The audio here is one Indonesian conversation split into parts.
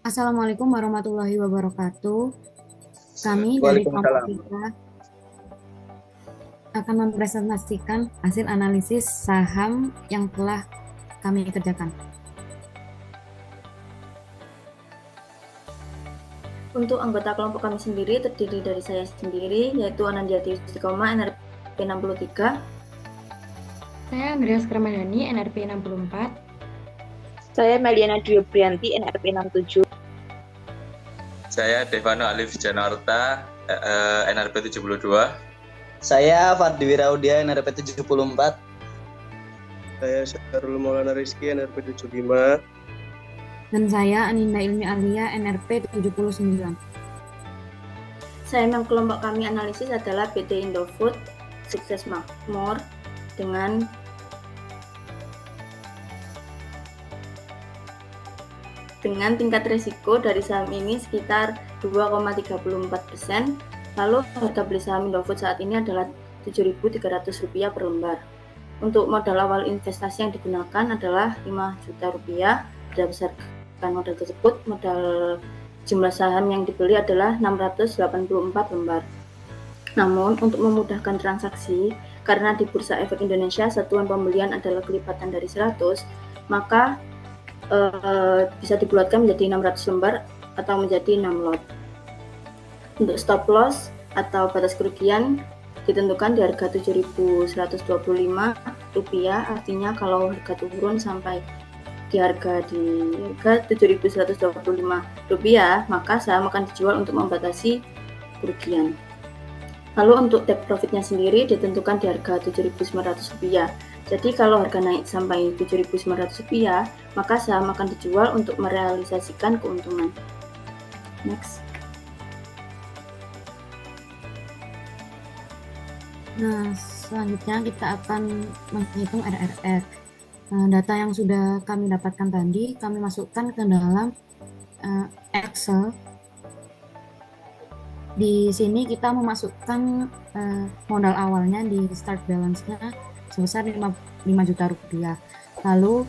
Assalamualaikum warahmatullahi wabarakatuh. Kami dari kelompok Waalaikumsalam. kita akan mempresentasikan hasil analisis saham yang telah kami kerjakan. Untuk anggota kelompok kami sendiri terdiri dari saya sendiri, yaitu Anandiati Istiqomah, NRP 63. Saya Andreas Ramadhani, NRP 64. Saya Meliana Dwi Brianti, NRP 67. Saya Devano Alif Janarta, NRP 72. Saya Fardi Wiraudia, NRP 74. Saya Syahrul Maulana Rizky, NRP 75. Dan saya Aninda Ilmi Alia, NRP 79. Saya memang kelompok kami analisis adalah PT Indofood, Sukses Makmur, dengan tingkat risiko dari saham ini sekitar 2,34%. Lalu harga beli saham Indofood saat ini adalah Rp7.300 per lembar. Untuk modal awal investasi yang digunakan adalah Rp5 juta. Berdasarkan modal tersebut, modal jumlah saham yang dibeli adalah 684 lembar. Namun, untuk memudahkan transaksi, karena di Bursa Efek Indonesia satuan pembelian adalah kelipatan dari 100, maka bisa dibulatkan menjadi 600 lembar atau menjadi 6 lot. Untuk stop loss atau batas kerugian ditentukan di harga Rp7.125, artinya kalau harga turun sampai di harga Rp7.125, maka saham akan dijual untuk membatasi kerugian. Lalu untuk take profitnya sendiri ditentukan di harga Rp7.900. Jadi kalau harga naik sampai Rp7.900, maka saham akan dijual untuk merealisasikan keuntungan. Next. Nah, selanjutnya kita akan menghitung RRR. Data yang sudah kami dapatkan tadi, kami masukkan ke dalam Excel. Di sini kita memasukkan modal awalnya di start balance-nya sebesar Rp5 juta. Lalu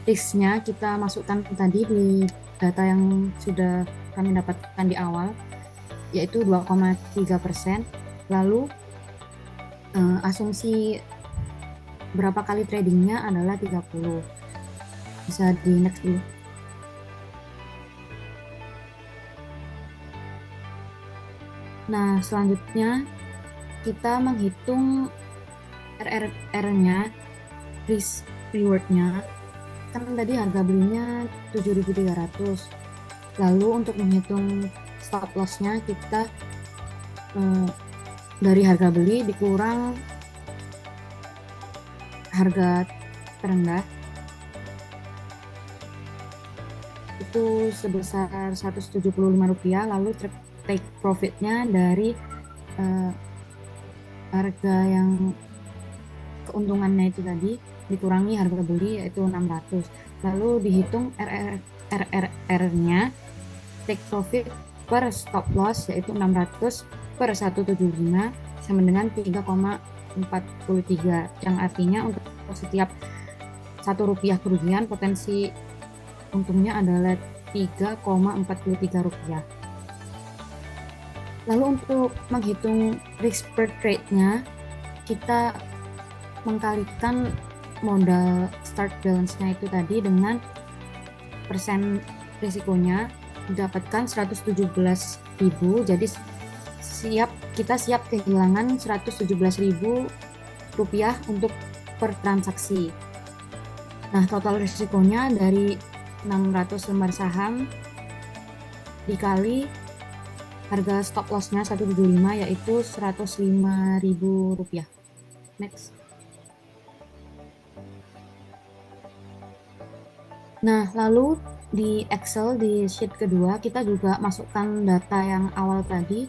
risk-nya kita masukkan tadi di data yang sudah kami dapatkan di awal, yaitu 2,3%. Lalu asumsi berapa kali tradingnya adalah 30. Bisa di next dulu. Nah, selanjutnya kita menghitung RRR-nya, risk reward-nya. Kan tadi harga belinya 7.300. Lalu untuk menghitung stop loss-nya kita dari harga beli dikurang harga terendah itu sebesar Rp175, lalu take profitnya dari harga yang keuntungannya itu tadi dikurangi harga beli yaitu 600, lalu dihitung RRR-nya, take profit per stop loss yaitu 600 per 175 sama dengan 3,43, yang artinya untuk setiap Rp1 kerugian potensi untungnya adalah Rp3,43. Lalu untuk menghitung risk per trade-nya, kita mengkalikan modal start balance-nya itu tadi dengan persen risikonya, didapatkan 117.000. Jadi kita siap kehilangan Rp117.000 untuk per transaksi. Nah, total risikonya dari 600 lembar saham dikali harga stop loss-nya 175 yaitu Rp105.000. Next. Nah, lalu di Excel di sheet kedua kita juga masukkan data yang awal tadi,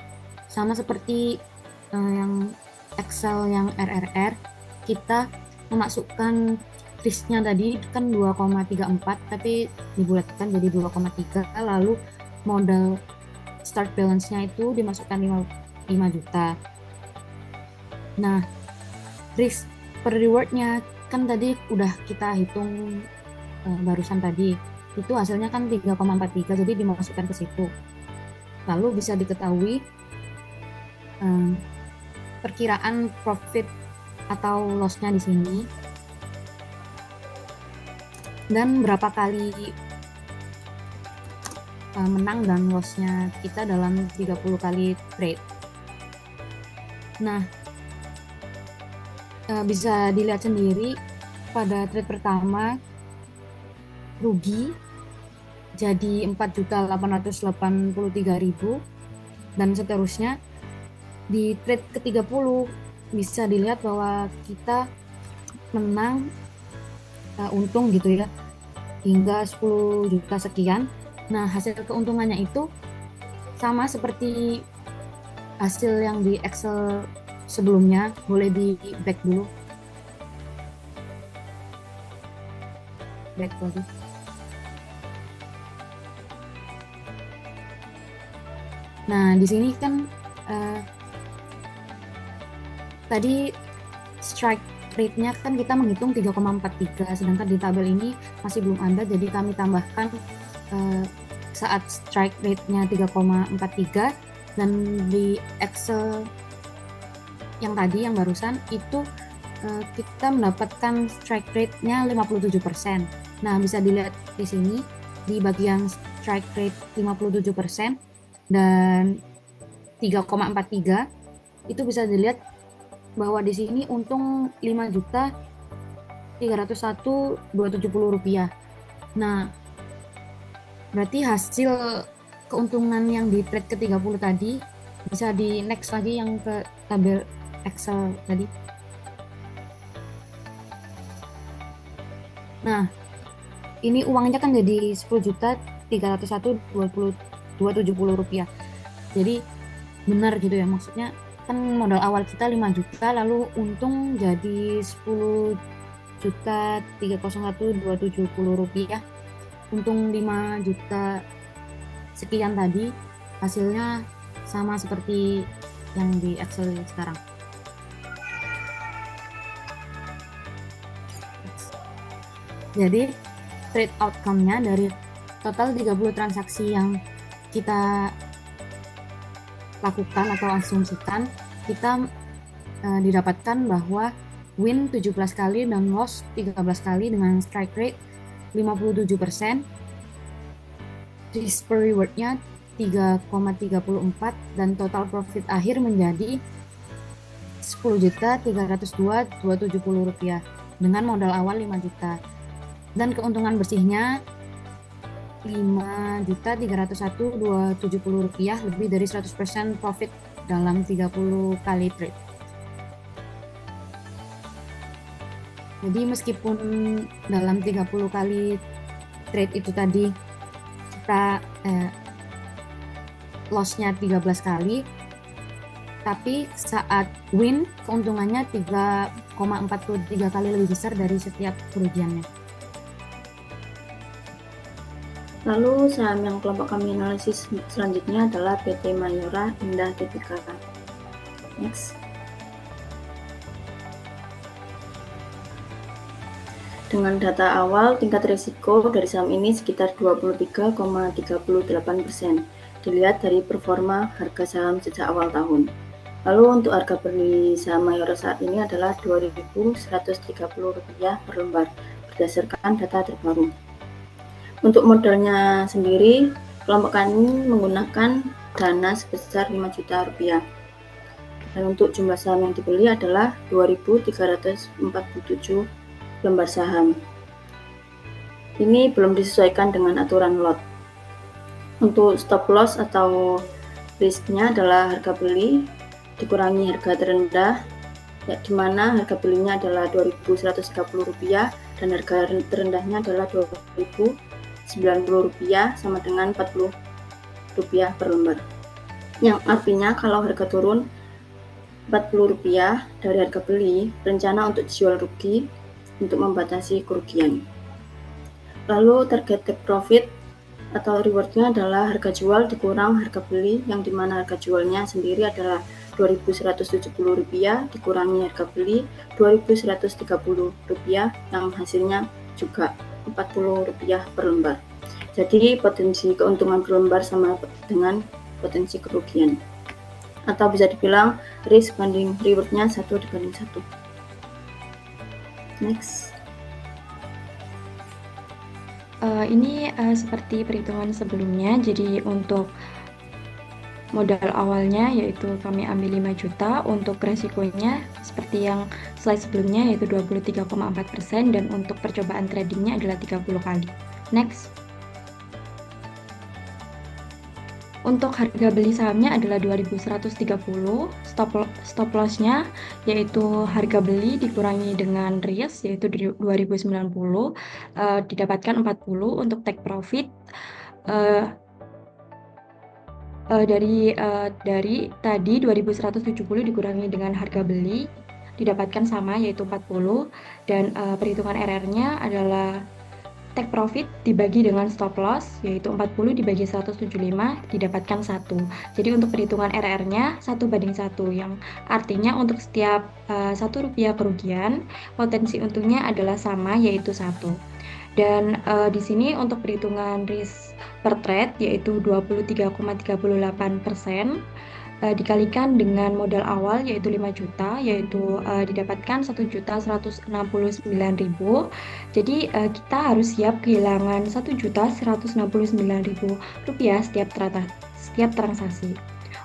sama seperti yang Excel yang RRR, kita memasukkan risknya tadi kan 2,34 tapi dibulatkan jadi 2,3, lalu modal start balance-nya itu dimasukkan 5 juta. Nah, risk per reward-nya kan tadi udah kita hitung barusan tadi, itu hasilnya kan 3,43, jadi dimasukkan ke situ. Lalu bisa diketahui perkiraan profit atau loss-nya di sini dan berapa kali menang dan loss-nya kita dalam 30 kali trade. Nah, bisa dilihat sendiri pada trade pertama rugi jadi 4.883.000 dan seterusnya. Di trade ke-30 bisa dilihat bahwa kita menang untung gitu ya hingga 10 juta sekian. Nah, hasil keuntungannya itu sama seperti hasil yang di Excel sebelumnya. Boleh di back dulu. Back lagi. Nah, di sini kan tadi strike rate-nya kan kita menghitung 3,43, sedangkan di tabel ini masih belum ada, jadi kami tambahkan saat strike rate-nya 3,43 dan di Excel yang tadi yang barusan itu kita mendapatkan strike rate-nya 57%. Nah, bisa dilihat di sini di bagian strike rate 57% dan 3,43 itu bisa dilihat bahwa di sini untung 5.301.270 rupiah. Nah, berarti hasil keuntungan yang di trade ke-30 tadi bisa di next lagi yang ke tabel Excel tadi. Nah, ini uangnya kan jadi 10.301.270 rupiah. Jadi benar gitu ya, maksudnya kan modal awal kita 5 juta lalu untung jadi 10.301.270 rupiah. Untung 5 juta sekian tadi, hasilnya sama seperti yang di Excel sekarang. Jadi trade outcome-nya dari total 30 transaksi yang kita lakukan atau asumsikan, kita didapatkan bahwa win 17 kali dan loss 13 kali dengan strike rate 57%. Risk per reward-nya 3,34 dan total profit akhir menjadi 10.302.270 rupiah dengan modal awal 5 juta. Dan keuntungan bersihnya 5.301.270 rupiah, lebih dari 100% profit dalam 30 kali trade. Jadi meskipun dalam 30 kali trade itu tadi kita loss-nya 13 kali, tapi saat win keuntungannya 3,43 kali lebih besar dari setiap kerugiannya. Lalu saham yang kelompok kami analisis selanjutnya adalah PT Mayora Indah Tbk. Next. Dengan data awal, tingkat risiko dari saham ini sekitar 23,38%. Dilihat dari performa harga saham sejak awal tahun. Lalu untuk harga beli saham Mayora saat ini adalah Rp2.130 per lembar berdasarkan data terbaru. Untuk modalnya sendiri, kelompok kami menggunakan dana sebesar 5 juta rupiah. Dan untuk jumlah saham yang dibeli adalah 2.347 lembar saham. Ini belum disesuaikan dengan aturan lot. Untuk stop loss atau risknya adalah harga beli dikurangi harga terendah, ya, di mana harga belinya adalah Rp2.130 dan harga terendahnya adalah Rp2.090 sama dengan Rp40 per lembar. Yang artinya kalau harga turun Rp40 dari harga beli, rencana untuk jual rugi untuk membatasi kerugian. Lalu target take profit atau rewardnya adalah harga jual dikurang harga beli, yang dimana harga jualnya sendiri adalah Rp2.170 dikurangi harga beli Rp2.130 yang hasilnya juga Rp40 per lembar. Jadi potensi keuntungan per lembar sama dengan potensi kerugian. Atau bisa dibilang risk banding reward-nya 1:1. Next. Ini seperti perhitungan sebelumnya. Jadi untuk modal awalnya yaitu kami ambil 5 juta, untuk resikonya seperti yang slide sebelumnya yaitu 23,4%, dan untuk percobaan tradingnya adalah 30 kali. Next. Untuk harga beli sahamnya adalah 2.130, stop loss-nya yaitu harga beli dikurangi dengan risk yaitu 2.090, didapatkan 40. Untuk take profit dari tadi 2.170 dikurangi dengan harga beli didapatkan sama yaitu 40, dan perhitungan RR-nya adalah take profit dibagi dengan stop loss yaitu 40 dibagi 175 didapatkan 1. Jadi untuk perhitungan RR-nya 1:1, yang artinya untuk setiap Rp1 kerugian potensi untungnya adalah sama yaitu 1. Dan di sini untuk perhitungan risk per trade yaitu 23,38%, dikalikan dengan modal awal yaitu 5 juta, yaitu didapatkan 1.169.000. Jadi kita harus siap kehilangan 1.169.000 rupiah setiap transaksi.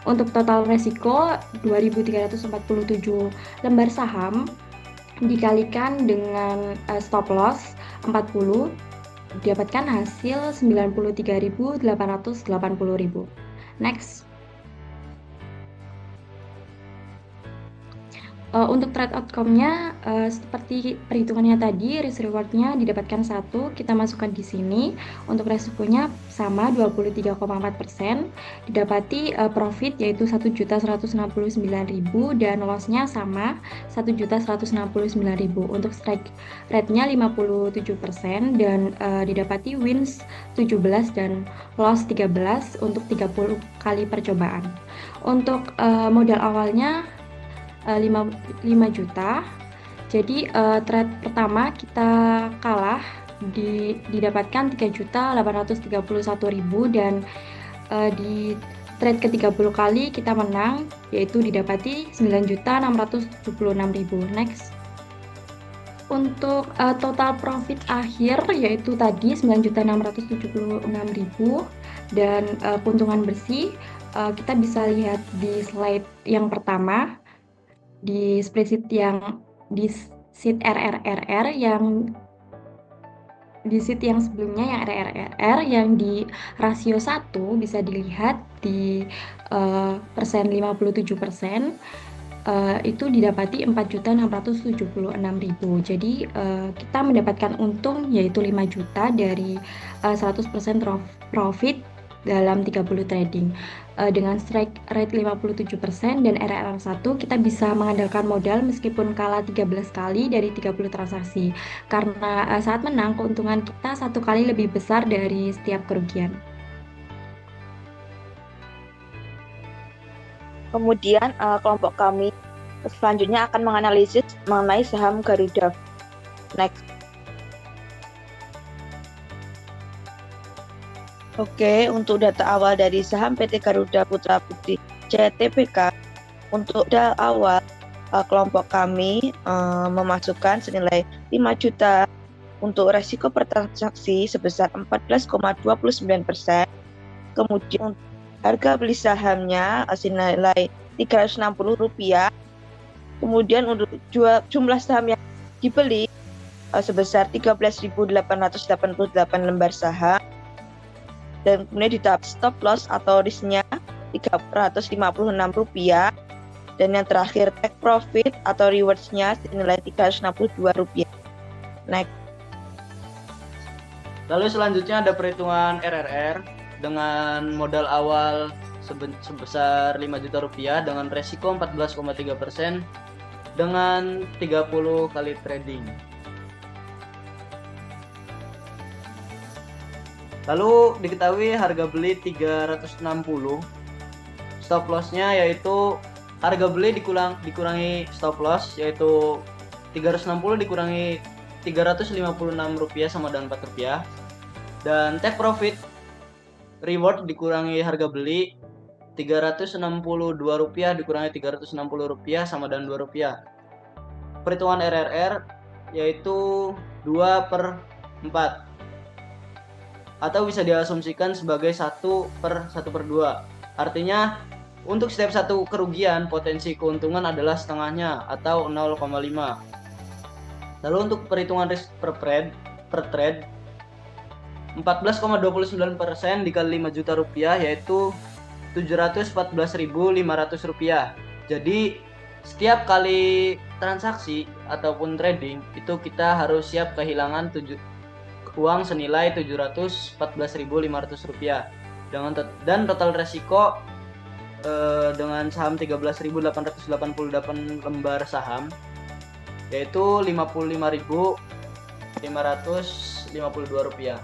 Untuk total resiko 2.347 lembar saham dikalikan dengan stop loss 40, didapatkan hasil 93.880.000. Next. Untuk trade outcome-nya seperti perhitungannya tadi, risk reward-nya didapatkan 1, kita masukkan di sini. Untuk resikonya sama 23,4%, didapati profit yaitu 1.169.000 dan loss-nya sama 1.169.000. Untuk strike rate-nya 57% dan didapati wins 17 dan loss 13 untuk 30 kali percobaan. Untuk modal awalnya 5 juta. Jadi trade pertama kita kalah didapatkan 3.831.000, dan di trade ke-30 kali kita menang yaitu didapati 9.676.000. Next. Untuk total profit akhir yaitu tadi 9.676.000, dan keuntungan bersih kita bisa lihat di slide yang pertama, di spreadsheet yang di sheet RRRR, yang di sheet yang sebelumnya yang RRRR yang di rasio 1 bisa dilihat di persen 57%, itu didapati 4.676.000. Jadi kita mendapatkan untung yaitu 5 juta dari 100% profit dalam 30 trading. Dengan strike rate 57% dan RRR 1, kita bisa mengandalkan modal meskipun kalah 13 kali dari 30 transaksi, karena saat menang keuntungan kita 1 kali lebih besar dari setiap kerugian. Kemudian kelompok kami selanjutnya akan menganalisis mengenai saham Garuda. Next. Oke, untuk data awal dari saham PT Garuda Putra Putri Jaya Tbk, untuk data awal kelompok kami memasukkan senilai 5 juta untuk resiko per transaksi sebesar 14,29%. Kemudian harga beli sahamnya senilai Rp360. Kemudian untuk jumlah saham yang dibeli sebesar 13.888 lembar saham. Dan kemudian di tahap stop loss atau risknya Rp356, dan yang terakhir take profit atau rewards-nya senilai Rp362. Next. Lalu selanjutnya ada perhitungan RRR dengan modal awal sebesar Rp5 juta dengan resiko 14,3% dengan 30 kali trading. Lalu diketahui harga beli 360, stop loss-nya yaitu harga beli dikurangi stop loss yaitu 360 dikurangi Rp356 sama dengan Rp4. Dan take profit reward dikurangi harga beli Rp362 dikurangi Rp360 sama dengan Rp2. Perhitungan RRR yaitu 2/4 atau bisa diasumsikan sebagai 1/1/2. Artinya untuk setiap satu kerugian potensi keuntungan adalah setengahnya atau 0,5. Lalu untuk perhitungan risk per trade 14,29% dikali Rp5 juta yaitu Rp714.500. Jadi setiap kali transaksi ataupun trading itu kita harus siap kehilangan uang senilai Rp714.500 dan total resiko dengan saham 13.888 lembar saham yaitu Rp55.552.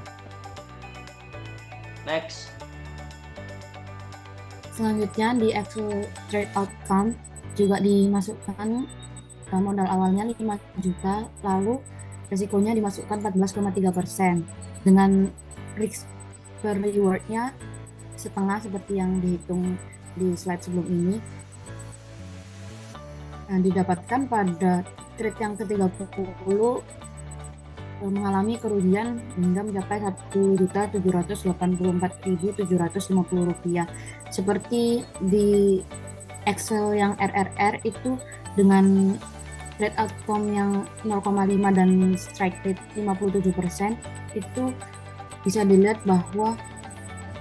Next. Selanjutnya di Excel trade outcome juga dimasukkan modal awalnya 5 juta, lalu resikonya dimasukkan 14,3% dengan risk per rewardnya setengah seperti yang dihitung di slide sebelum ini. Nah, didapatkan pada trade yang ke-30 mengalami kerugian hingga mencapai Rp1.784.750. Seperti di Excel yang RRR itu dengan trade outcome yang 0,5 dan strike rate 57%, itu bisa dilihat bahwa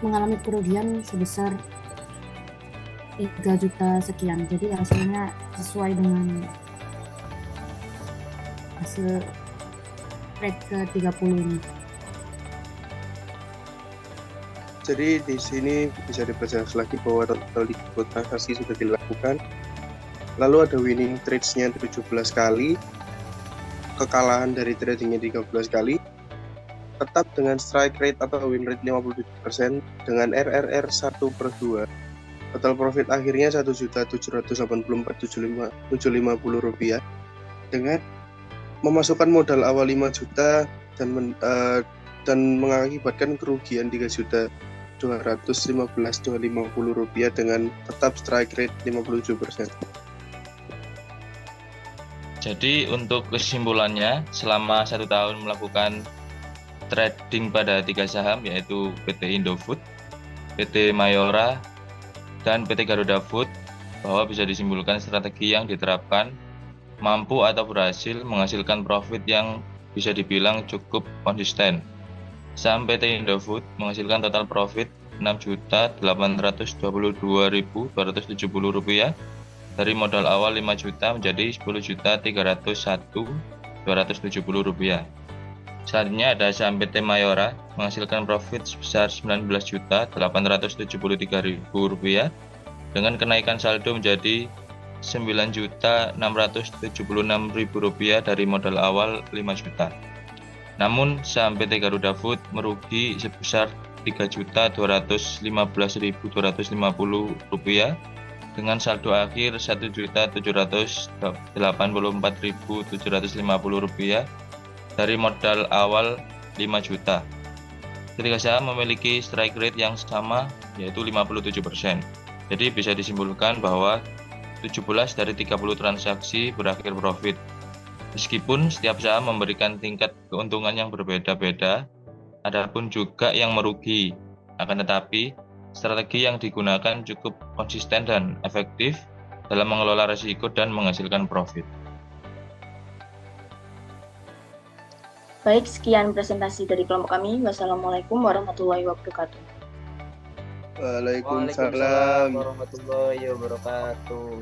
mengalami kerugian sebesar 3 juta sekian. Jadi hasilnya sesuai dengan hasil trade ke-30 ini. Jadi di sini bisa diperjelas lagi bahwa total 30 transaksi sudah dilakukan. Lalu ada winning trades-nya 17 kali, kekalahan dari tradingnya 13 kali, tetap dengan strike rate atau win rate 57% dengan RRR 1/2. Total profit akhirnya Rp1.784.750 dengan memasukkan modal awal 5 juta dan mengakibatkan kerugian Rp3.215.250 dengan tetap strike rate 57%. Jadi untuk kesimpulannya, selama 1 tahun melakukan trading pada 3 saham yaitu PT Indofood, PT Mayora, dan PT Garuda Food, bahwa bisa disimpulkan strategi yang diterapkan mampu atau berhasil menghasilkan profit yang bisa dibilang cukup konsisten. Saham PT Indofood menghasilkan total profit Rp6.822.270 dari modal awal 5 juta menjadi Rp10.301.270. Selanjutnya ada saham PT Mayora menghasilkan profit sebesar Rp19.873.000 dengan kenaikan saldo menjadi Rp9.676.000 dari modal awal 5 juta. Namun saham PT Garuda Food merugi sebesar Rp3.215.250 dengan saldo akhir Rp1.784.750 dari modal awal 5 juta. Ketiga saham memiliki strike rate yang sama yaitu 57%. Jadi bisa disimpulkan bahwa 17 dari 30 transaksi berakhir profit. Meskipun setiap saham memberikan tingkat keuntungan yang berbeda-beda, adapun juga yang merugi. Akan tetapi, strategi yang digunakan cukup konsisten dan efektif dalam mengelola risiko dan menghasilkan profit. Baik, sekian presentasi dari kelompok kami. Wassalamualaikum warahmatullahi wabarakatuh. Waalaikumsalam warahmatullahi wabarakatuh.